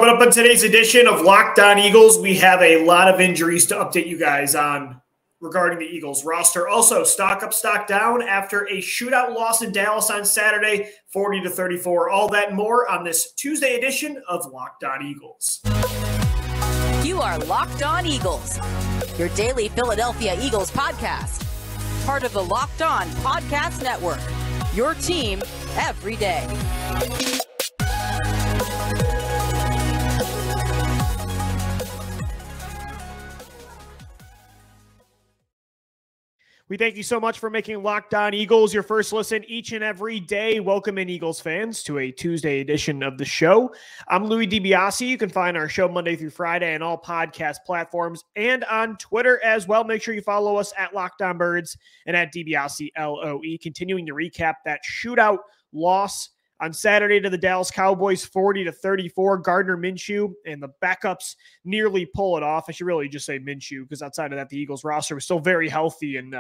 Coming up on today's edition of Locked On Eagles, we have a lot of injuries to update you guys on regarding the Eagles roster. Also, stock up, stock down after a shootout loss in Dallas on Saturday, 40-34. All that and more on this Tuesday edition of Locked On Eagles. You are Locked On Eagles, your daily Philadelphia Eagles podcast. Part of the Locked On Podcast Network, your team every day. We thank you so much for making Locked On Eagles your first listen each and every day. Welcome in, Eagles fans, to a Tuesday edition of the show. I'm Louis DiBiase. You can find our show Monday through Friday on all podcast platforms and on Twitter as well. Make sure you follow us at Locked On Birds and at DiBiase LOE. Continuing to recap that shootout loss on Saturday to the Dallas Cowboys, 40-34. Gardner Minshew and the backups nearly pull it off. I should really just say Minshew, because outside of that, the Eagles roster was still very healthy and,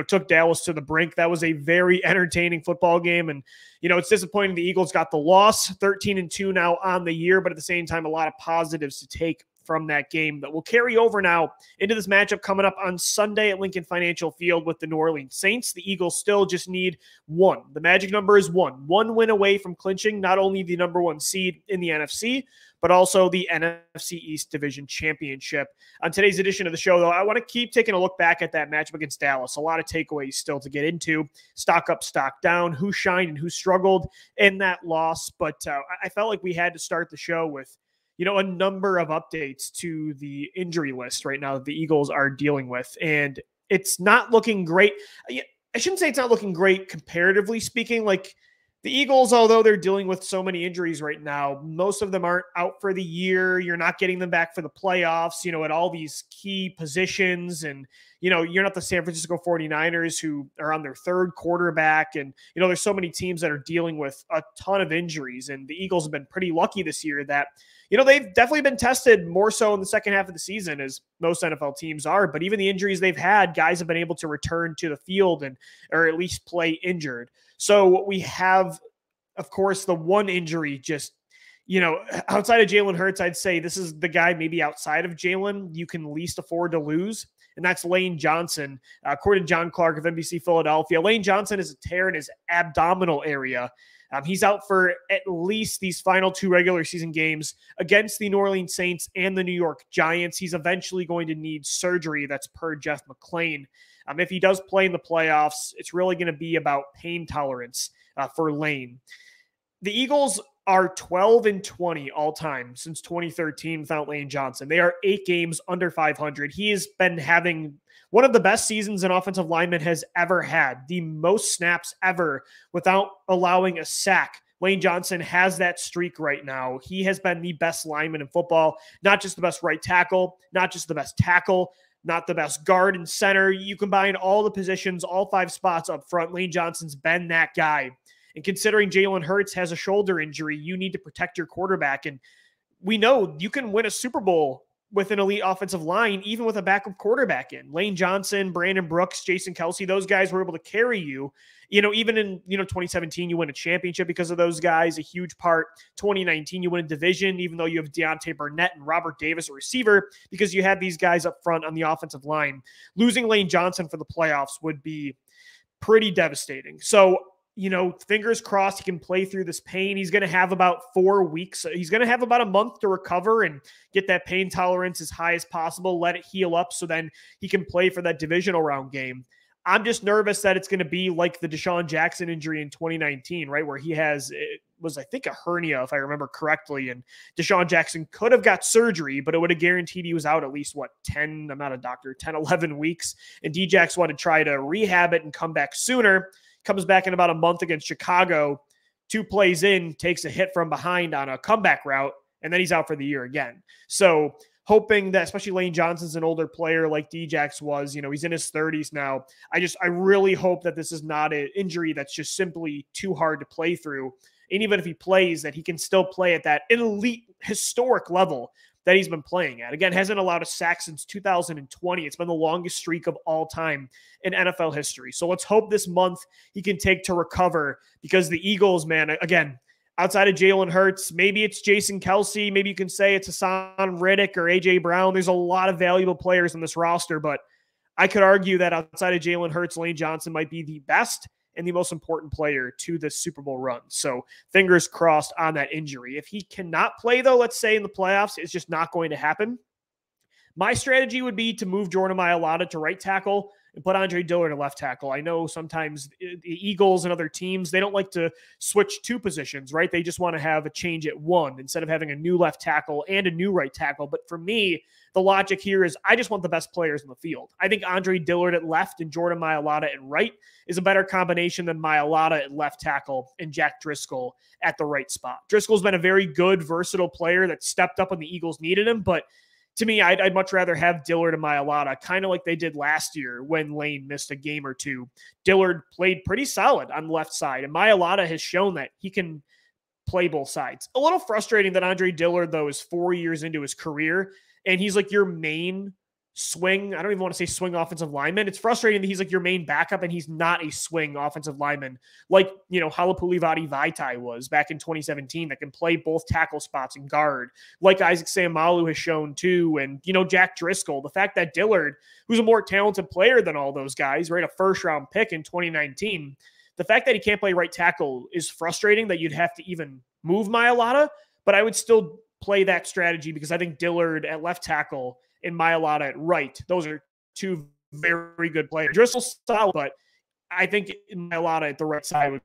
took Dallas to the brink. That was a very entertaining football game. And, it's disappointing the Eagles got the loss, 13-2 now on the year, but at the same time, a lot of positives to take from that game that will carry over now into this matchup coming up on Sunday at Lincoln Financial Field with the New Orleans Saints. The Eagles still just need one. The magic number is one. One win away from clinching not only the number one seed in the NFC, but also the NFC East Division Championship. On today's edition of the show, though, I want to keep taking a look back at that matchup against Dallas. A lot of takeaways still to get into. Stock up, stock down, who shined and who struggled in that loss. But I felt like we had to start the show with a number of updates to the injury list right now that the Eagles are dealing with. And it's not looking great. I shouldn't say it's not looking great comparatively speaking. Like the Eagles, although they're dealing with so many injuries right now, most of them aren't out for the year. You're not getting them back for the playoffs, at all these key positions. And, you're not the San Francisco 49ers who are on their third quarterback. And, there's so many teams that are dealing with a ton of injuries. And the Eagles have been pretty lucky this year that, they've definitely been tested more so in the second half of the season, as most NFL teams are. But even the injuries they've had, guys have been able to return to the field or at least play injured. So we have, of course, the one injury just, outside of Jalen Hurts, I'd say this is the guy maybe outside of Jalen you can least afford to lose, and that's Lane Johnson. According to John Clark of NBC Philadelphia, Lane Johnson is a tear in his abdominal area. He's out for at least these final two regular season games against the New Orleans Saints and the New York Giants. He's eventually going to need surgery. That's per Jeff McClain. If he does play in the playoffs, it's really going to be about pain tolerance for Lane. The Eagles are 12-20 all time since 2013 without Lane Johnson. They are 8 games under 500. He has been having one of the best seasons an offensive lineman has ever had, the most snaps ever without allowing a sack. Lane Johnson has that streak right now. He has been the best lineman in football, not just the best right tackle, not just the best tackle, not the best guard and center. You combine all the positions, all 5 spots up front. Lane Johnson's been that guy. And considering Jalen Hurts has a shoulder injury, you need to protect your quarterback. And we know you can win a Super Bowl with an elite offensive line, even with a backup quarterback in. Lane Johnson, Brandon Brooks, Jason Kelce, those guys were able to carry you. Even in 2017, you win a championship because of those guys, a huge part. 2019, you win a division, even though you have Deontay Burnett and Robert Davis, a receiver, because you had these guys up front on the offensive line. Losing Lane Johnson for the playoffs would be pretty devastating. So, fingers crossed he can play through this pain. He's going to have about 4 weeks. He's going to have about a month to recover and get that pain tolerance as high as possible, let it heal up so then he can play for that divisional round game. I'm just nervous that it's going to be like the Deshaun Jackson injury in 2019, right? Where it was, I think, a hernia, if I remember correctly. And Deshaun Jackson could have got surgery, but it would have guaranteed he was out at least, 10, I'm not a doctor, 10, 11 weeks. And D-Jax wanted to try to rehab it and come back sooner. Comes back in about a month against Chicago, 2 plays in, takes a hit from behind on a comeback route, and then he's out for the year again. So hoping that, especially Lane Johnson's an older player like D-Jax was, he's in his 30s now. I really hope that this is not an injury that's just simply too hard to play through. And even if he plays, that he can still play at that elite historic level that he's been playing at. Again, hasn't allowed a sack since 2020. It's been the longest streak of all time in NFL history. So let's hope this month he can take to recover, because the Eagles, man, again, outside of Jalen Hurts. Maybe it's Jason Kelce. Maybe you can say it's Hassan Riddick or A.J. Brown. There's a lot of valuable players on this roster, but I could argue that outside of Jalen Hurts, Lane Johnson might be the best and the most important player to this Super Bowl run. So fingers crossed on that injury. If he cannot play, though, let's say in the playoffs, it's just not going to happen. My strategy would be to move Jordan Mailata to right tackle and put Andre Dillard at left tackle. I know sometimes the Eagles and other teams, they don't like to switch two positions, right? They just want to have a change at one instead of having a new left tackle and a new right tackle. But for me, the logic here is I just want the best players in the field. I think Andre Dillard at left and Jordan Mailata at right is a better combination than Mailata at left tackle and Jack Driscoll at the right spot. Driscoll's been a very good, versatile player that stepped up when the Eagles needed him, but to me, I'd much rather have Dillard and Mailata, kind of like they did last year when Lane missed a game or two. Dillard played pretty solid on the left side, and Mailata has shown that he can play both sides. A little frustrating that Andre Dillard, though, is 4 years into his career, and he's like your main swing. I don't even want to say swing offensive lineman. It's frustrating that he's like your main backup and he's not a swing offensive lineman like, Halapoulivaati Vaitai was back in 2017 that can play both tackle spots and guard, like Isaac Seumalo has shown too. And, Jack Driscoll, the fact that Dillard, who's a more talented player than all those guys, right? A first-round pick in 2019, the fact that he can't play right tackle is frustrating that you'd have to even move Mailata, but I would still play that strategy because I think Dillard at left tackle and Mailata at right, those are two very good players. Driscoll's solid, but I think Mailata at the right side would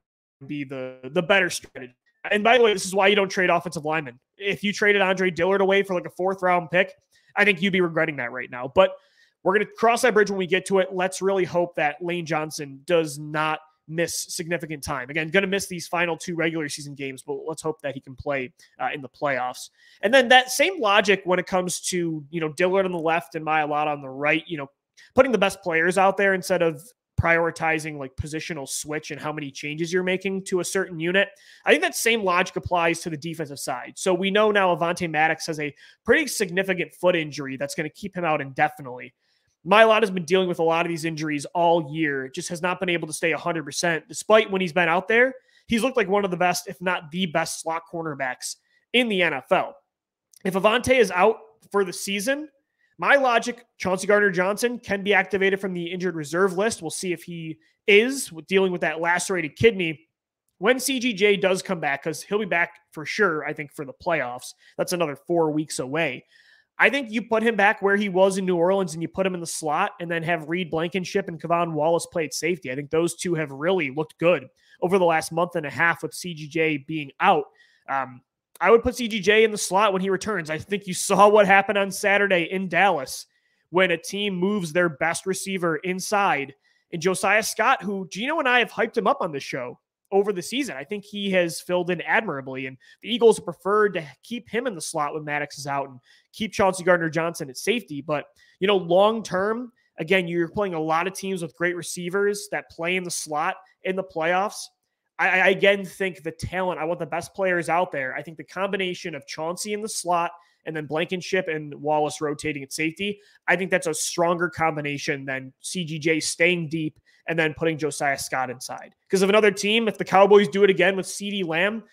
be the better strategy. And by the way, this is why you don't trade offensive linemen. If you traded Andre Dillard away for like a 4th round pick, I think you'd be regretting that right now. But we're going to cross that bridge when we get to it. Let's really hope that Lane Johnson does not miss significant time. Again, going to miss these final 2 regular season games, but let's hope that he can play in the playoffs. And then that same logic when it comes to, Dillard on the left and Mailata on the right, putting the best players out there instead of prioritizing like positional switch and how many changes you're making to a certain unit. I think that same logic applies to the defensive side. So we know now Avonte Maddox has a pretty significant foot injury that's going to keep him out indefinitely. Mailata has been dealing with a lot of these injuries all year, just has not been able to stay 100%. Despite when he's been out there, he's looked like one of the best, if not the best slot cornerbacks in the NFL. If Avonte is out for the season, my logic, Chauncey Gardner-Johnson can be activated from the injured reserve list. We'll see if he is dealing with that lacerated kidney when CGJ does come back, because he'll be back for sure, I think, for the playoffs. That's another 4 weeks away. I think you put him back where he was in New Orleans and you put him in the slot and then have Reed Blankenship and Kevon Wallace play at safety. I think those two have really looked good over the last month and a half with CGJ being out. I would put CGJ in the slot when he returns. I think you saw what happened on Saturday in Dallas when a team moves their best receiver inside. And Josiah Scott, who Gino and I have hyped him up on the show over the season, I think he has filled in admirably. And the Eagles preferred to keep him in the slot when Maddox is out and keep Chauncey Gardner-Johnson at safety. But, long term, again, you're playing a lot of teams with great receivers that play in the slot in the playoffs. I again think the talent, I want the best players out there. I think the combination of Chauncey in the slot and then Blankenship and Wallace rotating at safety, I think that's a stronger combination than CGJ staying deep and then putting Josiah Scott inside. Because of another team, if the Cowboys do it again with CeeDee Lamb,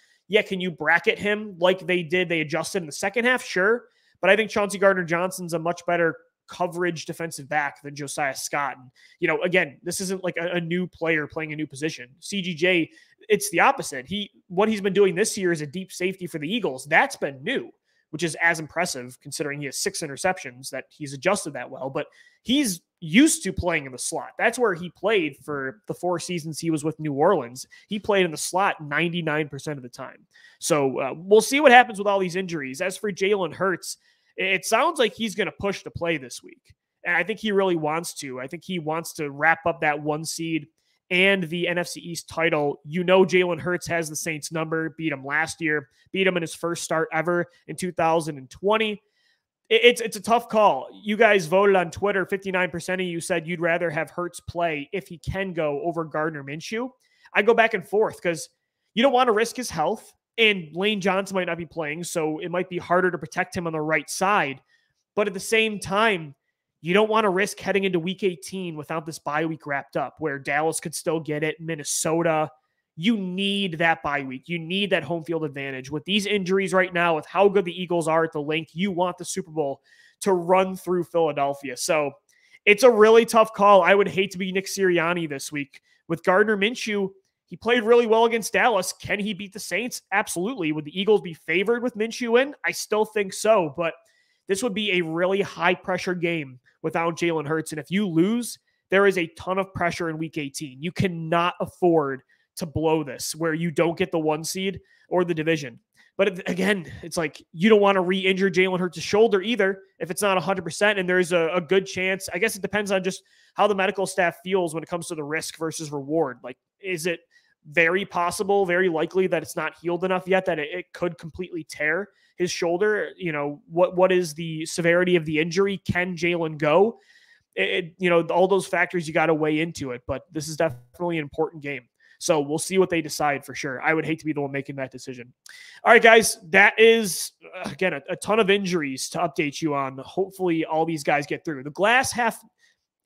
can you bracket him like they did? They adjusted in the second half, sure. But I think Chauncey Gardner-Johnson's a much better coverage defensive back than Josiah Scott. And, again, this isn't like a new player playing a new position. CGJ, it's the opposite. What he's been doing this year is a deep safety for the Eagles. That's been new, which is as impressive considering he has 6 interceptions that he's adjusted that well. But he's used to playing in the slot. That's where he played for the 4 seasons he was with New Orleans. He played in the slot 99% of the time. So we'll see what happens with all these injuries. As for Jalen Hurts, it sounds like he's going to push to play this week. And I think he really wants to. I think he wants to wrap up that 1 seed and the NFC East title. Jalen Hurts has the Saints number, beat him last year, beat him in his first start ever in 2020. It's a tough call. You guys voted on Twitter. 59% of you said you'd rather have Hurts play if he can go over Gardner Minshew. I go back and forth because you don't want to risk his health. And Lane Johnson might not be playing, so it might be harder to protect him on the right side. But at the same time, you don't want to risk heading into Week 18 without this bye week wrapped up, where Dallas could still get it, Minnesota. you need that bye week. You need that home field advantage. With these injuries right now, with how good the Eagles are at the link, you want the Super Bowl to run through Philadelphia. So it's a really tough call. I would hate to be Nick Sirianni this week. With Gardner Minshew, he played really well against Dallas. Can he beat the Saints? Absolutely. Would the Eagles be favored with Minshew in? I still think so, but this would be a really high-pressure game without Jalen Hurts. And if you lose, there is a ton of pressure in Week 18. You cannot afford to blow this where you don't get the 1 seed or the division. But again, it's like you don't want to re-injure Jalen Hurts' shoulder either if it's not 100%, and there's a good chance. I guess it depends on just how the medical staff feels when it comes to the risk versus reward. Like, is it very possible, very likely that it's not healed enough yet that it could completely tear his shoulder? You know, what is the severity of the injury? Can Jalen go? All those factors you got to weigh into it, but this is definitely an important game. So we'll see what they decide for sure. I would hate to be the one making that decision. All right, guys, that is, again, a ton of injuries to update you on. Hopefully all these guys get through. The glass half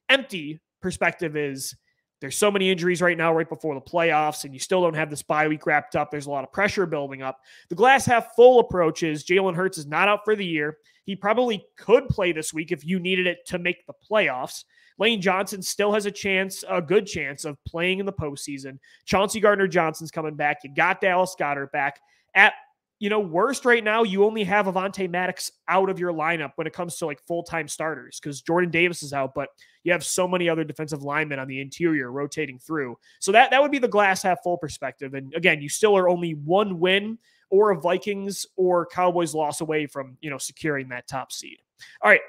empty perspective is there's so many injuries right now right before the playoffs, and you still don't have this bye week wrapped up. There's a lot of pressure building up. The glass half full approach is Jalen Hurts is not out for the year. He probably could play this week if you needed it to make the playoffs. Lane Johnson still has a good chance of playing in the postseason. Chauncey Gardner-Johnson's coming back. You got Dallas Goedert back. At, worst right now, you only have Avonte Maddox out of your lineup when it comes to like full-time starters because Jordan Davis is out, but you have so many other defensive linemen on the interior rotating through. So that would be the glass half full perspective. And again, you still are only 1 win or a Vikings or Cowboys loss away from, securing that top seed. All right.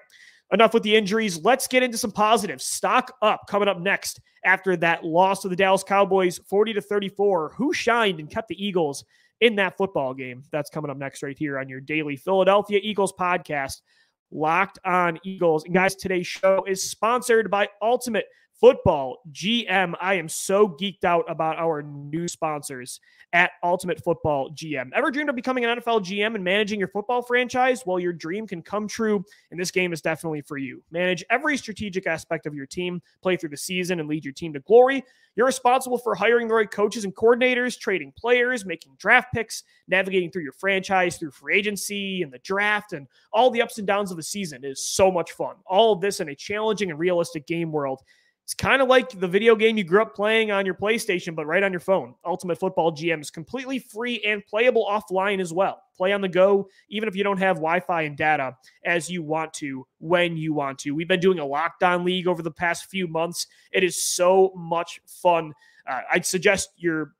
Enough with the injuries. Let's get into some positives. Stock up coming up next after that loss to the Dallas Cowboys, 40-34. Who shined and kept the Eagles in that football game? That's coming up next right here on your daily Philadelphia Eagles podcast, Locked On Eagles. And guys, today's show is sponsored by Ultimate Football GM. I am so geeked out about our new sponsors at Ultimate Football GM. Ever dreamed of becoming an NFL GM and managing your football franchise? Well, your dream can come true, and this game is definitely for you. Manage every strategic aspect of your team, play through the season, and lead your team to glory. You're responsible for hiring the right coaches and coordinators, trading players, making draft picks, navigating through your franchise, through free agency and the draft, and all the ups and downs of the season. It is so much fun. All of this in a challenging and realistic game world. It's kind of like the video game you grew up playing on your PlayStation, but right on your phone. Ultimate Football GM is completely free and playable offline as well. Play on the go, even if you don't have Wi-Fi and data, as you want to, when you want to. We've been doing a lockdown league over the past few months. It is so much fun. I'd suggest your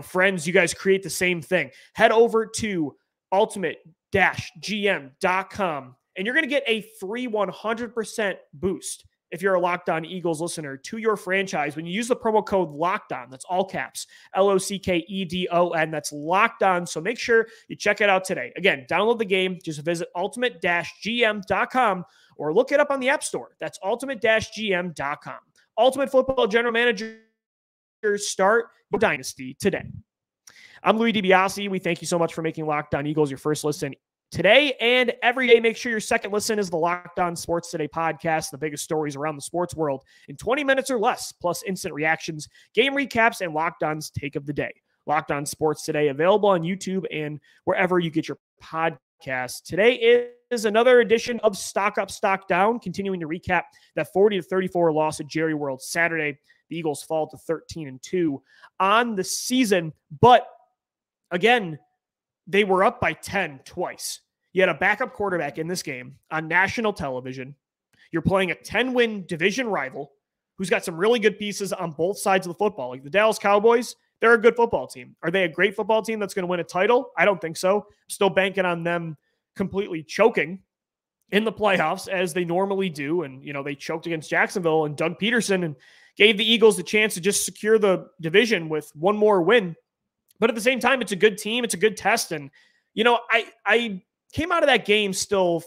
friends, you guys create the same thing. Head over to ultimate-gm.com, and you're going to get a free 100% boost if you're a Locked On Eagles listener to your franchise when you use the promo code LOCKEDON. That's all caps, LOCKEDON. That's Locked On. So make sure you check it out today. Again, download the game. Just visit ultimate-gm.com or look it up on the App Store. That's ultimate-gm.com. Ultimate Football General Manager, start your dynasty today. I'm Louis DiBiase. We thank you so much for making Locked On Eagles your first listen today and every day. Make sure your second listen is the Locked On Sports Today podcast, the biggest stories around the sports world in 20 minutes or less, plus instant reactions, game recaps, and Locked On's take of the day. Locked On Sports Today, available on YouTube and wherever you get your podcasts. Today is another edition of Stock Up, Stock Down, continuing to recap that 40-34 loss at Jerry World Saturday. The Eagles fall to 13-2 on the season, but again, they were up by 10 twice. You had a backup quarterback in this game on national television. You're playing a 10-win division rival who's got some really good pieces on both sides of the football. Like the Dallas Cowboys, they're a good football team. Are they a great football team that's going to win a title? I don't think so. I'm still banking on them completely choking in the playoffs as they normally do. And, they choked against Jacksonville and Doug Peterson and gave the Eagles the chance to just secure the division with one more win. But at the same time, it's a good team. It's a good test. And, I came out of that game still,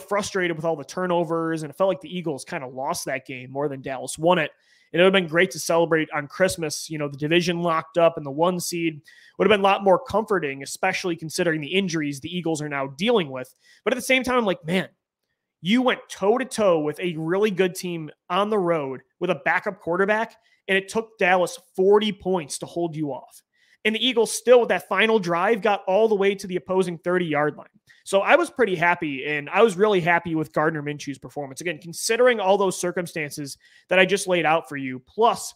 frustrated with all the turnovers, and it felt like the Eagles kind of lost that game more than Dallas won it. And it would have been great to celebrate on Christmas, the division locked up and the 1 seed would have been a lot more comforting, especially considering the injuries the Eagles are now dealing with. But at the same time, I'm like, man, you went toe-to-toe with a really good team on the road with a backup quarterback, and it took Dallas 40 points to hold you off. And the Eagles still, with that final drive, got all the way to the opposing 30-yard line. So I was pretty happy, and I was really happy with Gardner Minshew's performance. Again, considering all those circumstances that I just laid out for you, plus,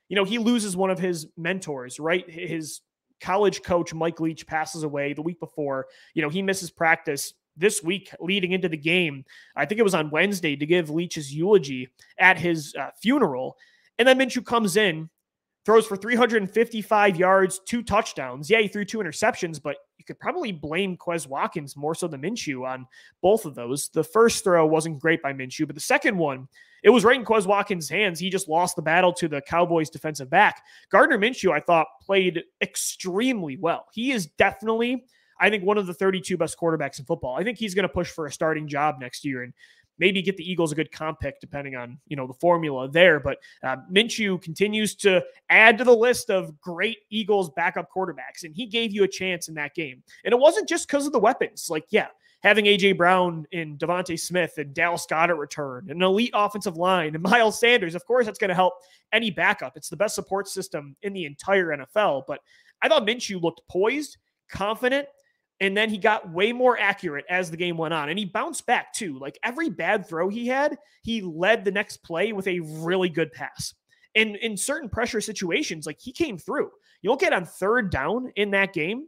he loses one of his mentors, right? His college coach, Mike Leach, passes away the week before. He misses practice this week leading into the game. I think it was on Wednesday, to give Leach's eulogy at his funeral. And then Minshew comes in, throws for 355 yards, 2 touchdowns. Yeah, he threw 2 interceptions, but you could probably blame Quez Watkins more so than Minshew on both of those. The first throw wasn't great by Minshew, but the second one, it was right in Quez Watkins' hands. He just lost the battle to the Cowboys defensive back. Gardner Minshew, I thought, played extremely well. He is definitely, I think, one of the 32 best quarterbacks in football. I think he's going to push for a starting job next year and maybe get the Eagles a good comp pick depending on, the formula there. But Minshew continues to add to the list of great Eagles backup quarterbacks, and he gave you a chance in that game. And it wasn't just because of the weapons. Having A.J. Brown and DeVonta Smith and Dallas Goedert return, an elite offensive line, and Miles Sanders, of course, that's going to help any backup. It's the best support system in the entire NFL. But I thought Minshew looked poised, confident, and then he got way more accurate as the game went on. And he bounced back too. Every bad throw he had, he led the next play with a really good pass. And in certain pressure situations, he came through. You look at on third down in that game,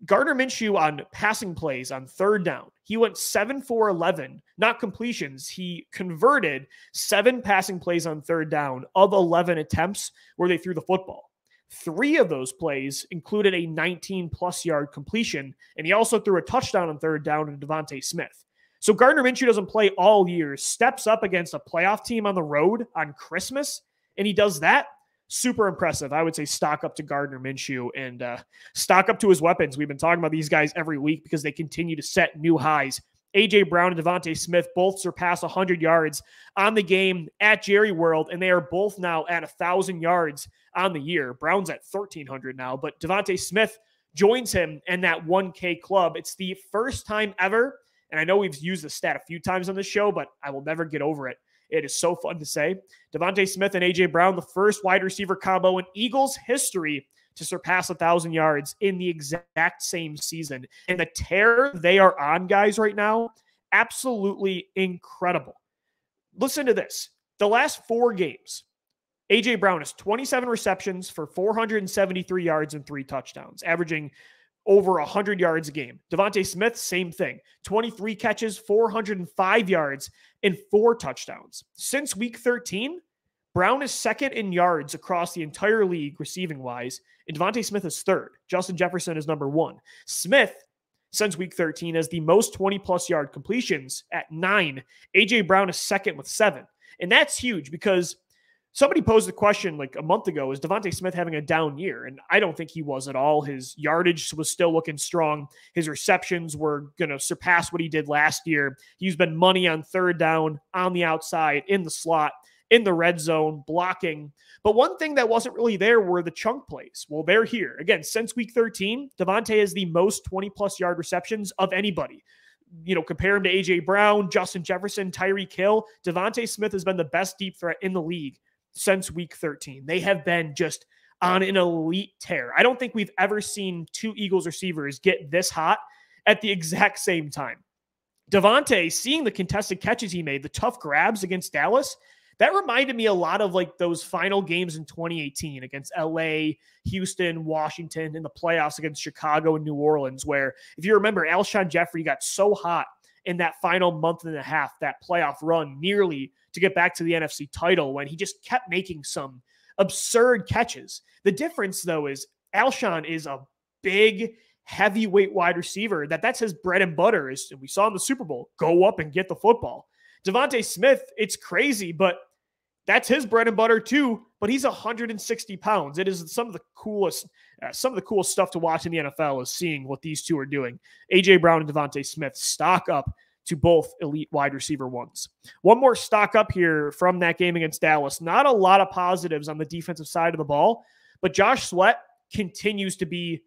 Gardner Minshew on passing plays on third down, he went 7 for 11, not completions. He converted 7 passing plays on third down of 11 attempts where they threw the football. 3 of those plays included a 19-plus yard completion, and he also threw a touchdown on third down to DeVonta Smith. So Gardner Minshew doesn't play all year, steps up against a playoff team on the road on Christmas, and he does that. Super impressive. I would say stock up to Gardner Minshew and stock up to his weapons. We've been talking about these guys every week because they continue to set new highs. A.J. Brown and DeVonta Smith both surpass 100 yards on the game at Jerry World, and they are both now at 1,000 yards on the year. Brown's at 1,300 now, but DeVonta Smith joins him in that 1K club. It's the first time ever, and I know we've used this stat a few times on this show, but I will never get over it. It is so fun to say. DeVonta Smith and A.J. Brown, the first wide receiver combo in Eagles history to surpass 1,000 yards in the exact same season. And the tear they are on, guys, right now, absolutely incredible. Listen to this. The last 4 games, A.J. Brown has 27 receptions for 473 yards and 3 touchdowns, averaging over 100 yards a game. DeVonta Smith, same thing. 23 catches, 405 yards, and 4 touchdowns. Since week 13, Brown is second in yards across the entire league receiving-wise, and DeVonta Smith is third. Justin Jefferson is number 1. Smith, since week 13, has the most 20-plus yard completions at 9. A.J. Brown is second with 7. And that's huge because somebody posed the question a month ago, is DeVonta Smith having a down year? And I don't think he was at all. His yardage was still looking strong. His receptions were going to surpass what he did last year. He's been money on third down, on the outside, in the slot, in the red zone, blocking. But one thing that wasn't really there were the chunk plays. Well, they're here. Again, since week 13, DeVonta has the most 20-plus yard receptions of anybody. Compare him to A.J. Brown, Justin Jefferson, Tyreek Hill. DeVonta Smith has been the best deep threat in the league since week 13. They have been just on an elite tear. I don't think we've ever seen 2 Eagles receivers get this hot at the exact same time. DeVonta, seeing the contested catches he made, the tough grabs against Dallas, that reminded me a lot of those final games in 2018 against LA, Houston, Washington, in the playoffs against Chicago and New Orleans, where, if you remember, Alshon Jeffrey got so hot in that final month and a half, that playoff run, nearly to get back to the NFC title, when he just kept making some absurd catches. The difference, though, is Alshon is a big, heavyweight wide receiver. That's his bread and butter. Is, we saw in the Super Bowl, go up and get the football. DeVonta Smith, it's crazy, but that's his bread and butter too. But he's 160 pounds. It is some of the coolest stuff to watch in the NFL is seeing what these two are doing. A.J. Brown and DeVonta Smith, stock up to both elite wide receiver ones. One more stock up here from that game against Dallas. Not a lot of positives on the defensive side of the ball, but Josh Sweat continues to be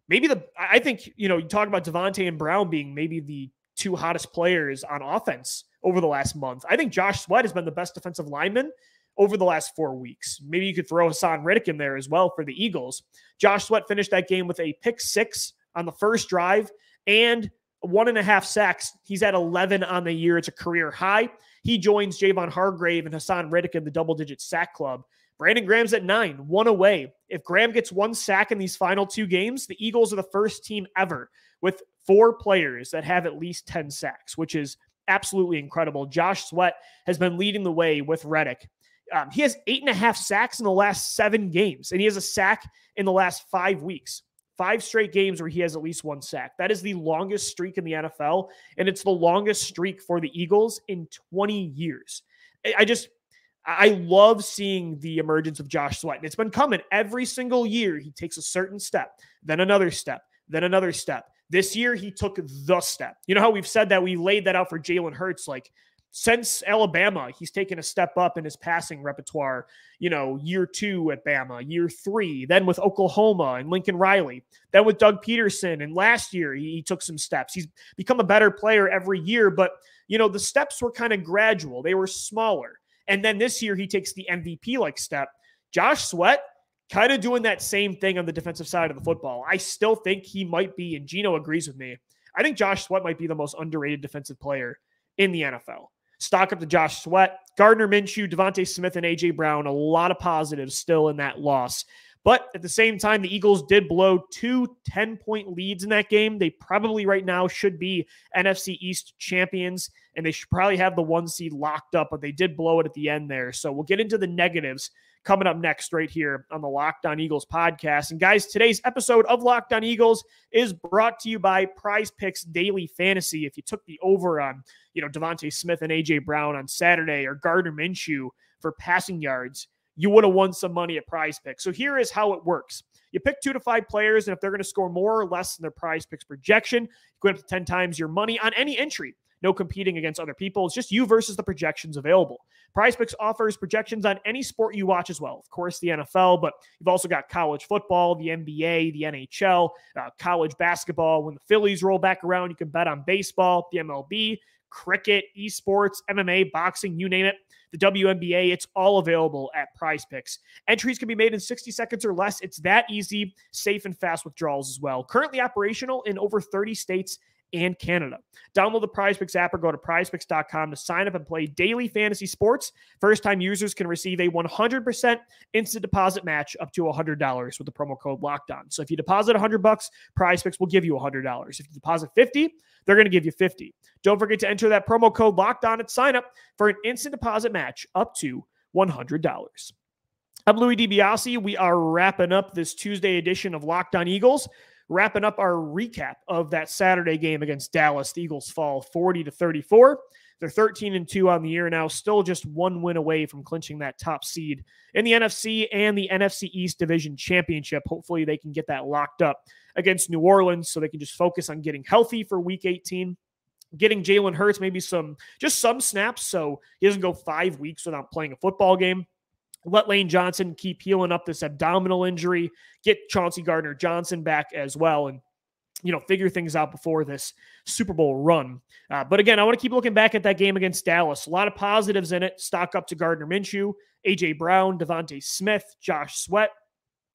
maybe I think, you talk about DeVonta and Brown being maybe the 2 hottest players on offense over the last month. I think Josh Sweat has been the best defensive lineman over the last 4 weeks. Maybe you could throw Hassan Reddick in there as well for the Eagles. Josh Sweat finished that game with a pick 6 on the first drive and 1.5 sacks. He's at 11 on the year. It's a career high. He joins Javon Hargrave and Hassan Reddick in the double-digit sack club. Brandon Graham's at 9, 1 away. If Graham gets 1 sack in these final 2 games, the Eagles are the first team ever with 4 players that have at least 10 sacks, which is absolutely incredible. Josh Sweat has been leading the way with Reddick. He has 8.5 sacks in the last 7 games, and he has a sack in the last 5 weeks. 5 straight games where he has at least 1 sack. That is the longest streak in the NFL, and it's the longest streak for the Eagles in 20 years. I love seeing the emergence of Josh Sweat, and it's been coming every single year. He takes a certain step, then another step, then another step. This year, he took the step. You know how we've said that we laid that out for Jalen Hurts, like since Alabama, he's taken a step up in his passing repertoire, year 2 at Bama, year 3, then with Oklahoma and Lincoln Riley, then with Doug Peterson. And last year he took some steps. He's become a better player every year, but the steps were kind of gradual. They were smaller. And then this year he takes the MVP-like step. Josh Sweat kind of doing that same thing on the defensive side of the football. I still think he might be, and Gino agrees with me, I think Josh Sweat might be the most underrated defensive player in the NFL. Stock up to Josh Sweat, Gardner Minshew, DeVonta Smith, and A.J. Brown. A lot of positives still in that loss. But at the same time, the Eagles did blow 2 10-point leads in that game. They probably right now should be NFC East champions, and they should probably have the 1 seed locked up, but they did blow it at the end there. So we'll get into the negatives coming up next right here on the Locked On Eagles podcast. And guys, today's episode of Locked On Eagles is brought to you by Prize Picks Daily Fantasy. If you took the over on, DeVonta Smith and A.J. Brown on Saturday, or Gardner Minshew for passing yards, you would have won some money at Prize Picks. So here is how it works. You pick 2 to 5 players, and if they're going to score more or less than their Prize Picks projection, you go up to 10 times your money on any entry. No competing against other people. It's just you versus the projections available. Prize Picks offers projections on any sport you watch as well. Of course, the NFL, but you've also got college football, the NBA, the NHL, college basketball. When the Phillies roll back around, you can bet on baseball, the MLB, cricket, esports, MMA, boxing, you name it. The WNBA, it's all available at Prize Picks. Entries can be made in 60 seconds or less. It's that easy, safe, and fast withdrawals as well. Currently operational in over 30 states and Canada. Download the Prize Picks app or go to prizepicks.com to sign up and play daily fantasy sports. First-time users can receive a 100% instant deposit match up to $100 with the promo code LOCKEDON. So if you deposit $100, Prize Picks will give you $100. If you deposit $50, they're going to give you $50. Don't forget to enter that promo code LOCKEDON at sign up for an instant deposit match up to $100. I'm Louis DiBiase. We are wrapping up this Tuesday edition of Locked On Eagles, wrapping up our recap of that Saturday game against Dallas. The Eagles fall 40-34. They're 13-2 on the year now, still just 1 win away from clinching that top seed in the NFC and the NFC East Division Championship. Hopefully they can get that locked up against New Orleans so they can just focus on getting healthy for Week 18, getting Jalen Hurts maybe some snaps so he doesn't go 5 weeks without playing a football game. Let Lane Johnson keep healing up this abdominal injury, get Chauncey Gardner-Johnson back as well, and figure things out before this Super Bowl run. But again, I want to keep looking back at that game against Dallas. A lot of positives in it. Stock up to Gardner Minshew, A.J. Brown, DeVonta Smith, Josh Sweat.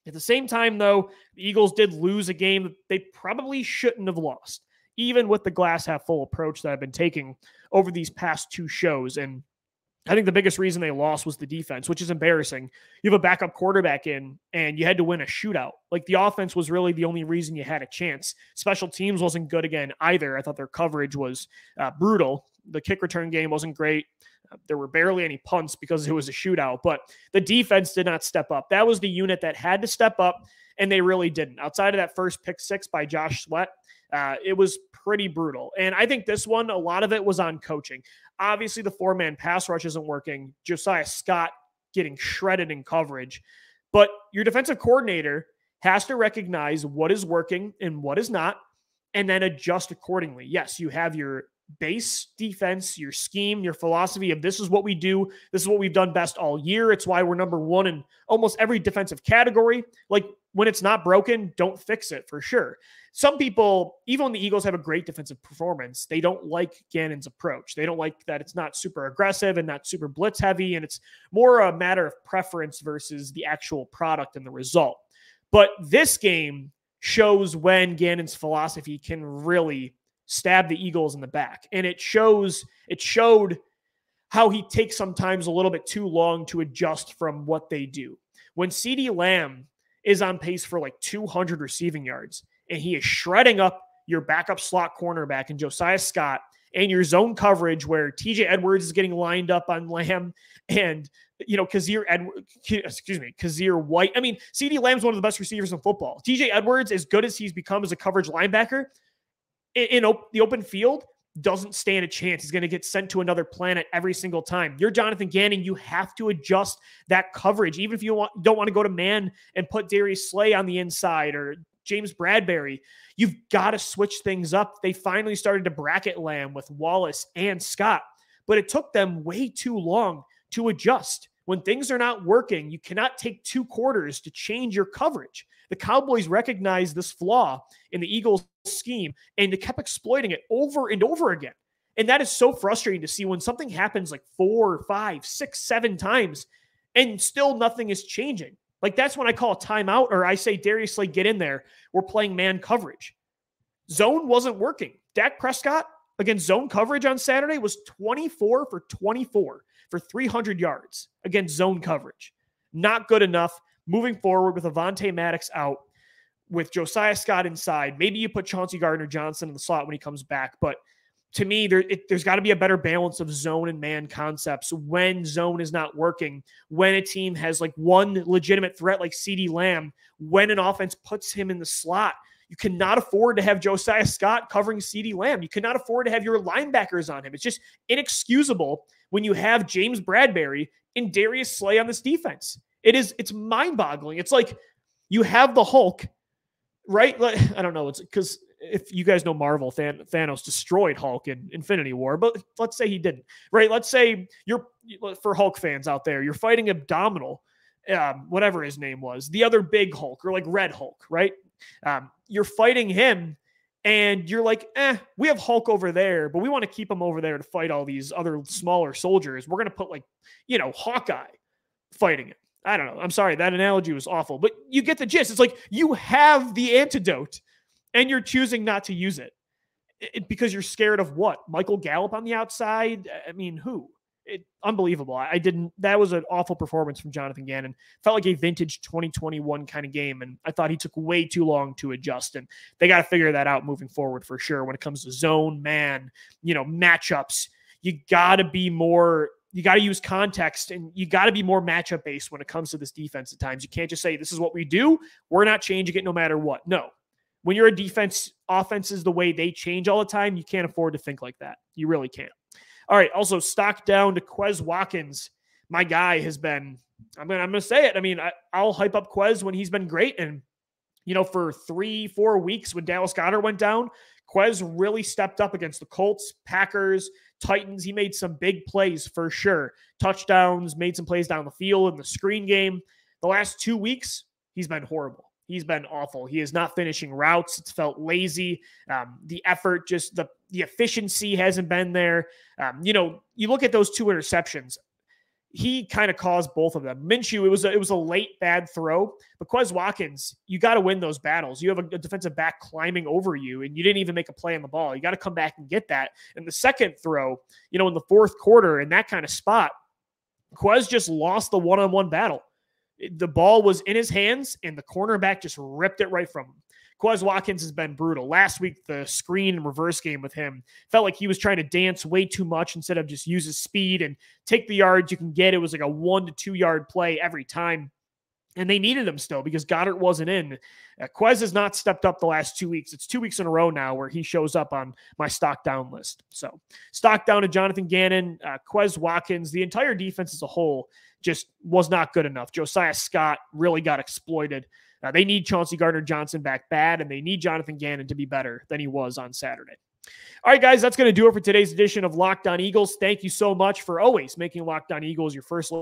At the same time, though, the Eagles did lose a game that they probably shouldn't have lost, even with the glass half full approach that I've been taking over these past 2 shows. And I think the biggest reason they lost was the defense, which is embarrassing. You have a backup quarterback in, and you had to win a shootout. Like, the offense was really the only reason you had a chance. Special teams wasn't good again either. I thought their coverage was brutal. The kick return game wasn't great. There were barely any punts because it was a shootout, but the defense did not step up. That was the unit that had to step up, and they really didn't. Outside of that first pick 6 by Josh Sweat, it was pretty brutal. And I think this one, a lot of it was on coaching. Obviously, the 4-man pass rush isn't working. Josiah Scott getting shredded in coverage. But your defensive coordinator has to recognize what is working and what is not, and then adjust accordingly. Yes, you have your base defense, your scheme, your philosophy of this is what we do. This is what we've done best all year. It's why we're number 1 in almost every defensive category. Like, when it's not broken, don't fix it for sure. Some people, even when the Eagles have a great defensive performance, they don't like Gannon's approach. They don't like that it's not super aggressive and not super blitz heavy, and it's more a matter of preference versus the actual product and the result. But this game shows when Gannon's philosophy can really stab the Eagles in the back. And it showed how he takes sometimes a little bit too long to adjust from what they do. When CeeDee Lamb is on pace for like 200 receiving yards, and he is shredding up your backup slot cornerback and Josiah Scott and your zone coverage where TJ Edwards is getting lined up on Lamb and, Kazir White. I mean, CeeDee Lamb's one of the best receivers in football. TJ Edwards, as good as he's become as a coverage linebacker, in the open field, doesn't stand a chance. He's going to get sent to another planet every single time. You're Jonathan Gannon. You have to adjust that coverage. Even if you don't want to go to man and put Darius Slay on the inside or James Bradbury, you've got to switch things up. They finally started to bracket Lamb with Wallace and Scott, but it took them way too long to adjust. When things are not working, you cannot take 2 quarters to change your coverage. The Cowboys recognized this flaw in the Eagles scheme, and they kept exploiting it over and over again. And that is so frustrating to see when something happens like 4, 5, 6, 7 times and still nothing is changing. Like, that's when I call a timeout, or I say, Darius Slay, get in there. We're playing man coverage. Zone wasn't working. Dak Prescott against zone coverage on Saturday was 24 for 24 for 300 yards against zone coverage. Not good enough. Moving forward with Avonte Maddox out, with Josiah Scott inside, maybe you put Chauncey Gardner-Johnson in the slot when he comes back. But to me, there's got to be a better balance of zone and man concepts when zone is not working, when a team has like one legitimate threat like CeeDee Lamb, when an offense puts him in the slot. You cannot afford to have Josiah Scott covering CeeDee Lamb. You cannot afford to have your linebackers on him. It's just inexcusable when you have James Bradbury and Darius Slay on this defense. It's mind-boggling. It's like you have the Hulk, right? I don't know. It's because if you guys know Marvel, Thanos destroyed Hulk in Infinity War, but let's say he didn't, right? Let's say for Hulk fans out there, you're fighting Abdominal, whatever his name was, the other big Hulk, or like Red Hulk, right? You're fighting him and you're like, we have Hulk over there, but we want to keep him over there to fight all these other smaller soldiers. We're going to put Hawkeye fighting him. I don't know. I'm sorry. That analogy was awful, but you get the gist. It's like you have the antidote and you're choosing not to use it because you're scared of what? Michael Gallup on the outside? I mean, who? Unbelievable. That was an awful performance from Jonathan Gannon. Felt like a vintage 2021 kind of game, and I thought he took way too long to adjust, and they got to figure that out moving forward for sure when it comes to zone, man, matchups. You got to use context, and you got to be more matchup based when it comes to this defense at times. You can't just say, this is what we do. We're not changing it no matter what. No. When you're a defense, offense is the way they change all the time. You can't afford to think like that. You really can't. All right. Also, stock down to Quez Watkins. My guy has been, I'm going to say it. I mean, I'll hype up Quez when he's been great. And, for 3-4 weeks when Dallas Goedert went down, Quez really stepped up against the Colts, Packers, Titans. He made some big plays for sure. Touchdowns, made some plays down the field in the screen game. The last 2 weeks, he's been horrible. He's been awful. He is not finishing routes. It's felt lazy. The effort, just the efficiency hasn't been there. You look at those 2 interceptions. He kind of caused both of them. Minshew, it was a late bad throw, but Quez Watkins, you got to win those battles. You have a defensive back climbing over you, and you didn't even make a play on the ball. You got to come back and get that. And the second throw, in the fourth quarter, in that kind of spot, Quez just lost the one-on-one battle. The ball was in his hands, and the cornerback just ripped it right from him. Quez Watkins has been brutal. Last week, the screen and reverse game with him felt like he was trying to dance way too much instead of just use his speed and take the yards you can get. It was like a 1 to 2 yard play every time. And they needed him still because Goddard wasn't in. Quez has not stepped up the last 2 weeks. It's 2 weeks in a row now where he shows up on my stock down list. So stock down to Jonathan Gannon, Quez Watkins. The entire defense as a whole just was not good enough. Josiah Scott really got exploited. They need Chauncey Gardner-Johnson back bad, and they need Jonathan Gannon to be better than he was on Saturday. All right, guys, that's going to do it for today's edition of Locked On Eagles. Thank you so much for always making Locked On Eagles your first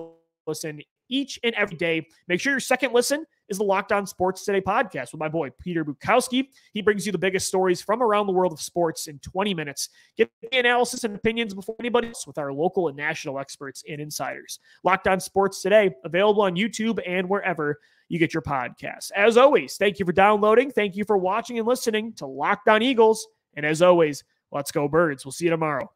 listen each and every day. Make sure your second listen is the Locked On Sports Today podcast with my boy, Peter Bukowski. He brings you the biggest stories from around the world of sports in 20 minutes. Get the analysis and opinions before anybody else with our local and national experts and insiders. Locked On Sports Today, available on YouTube and wherever you get your podcasts. As always, thank you for downloading. Thank you for watching and listening to Locked On Eagles. And as always, let's go Birds. We'll see you tomorrow.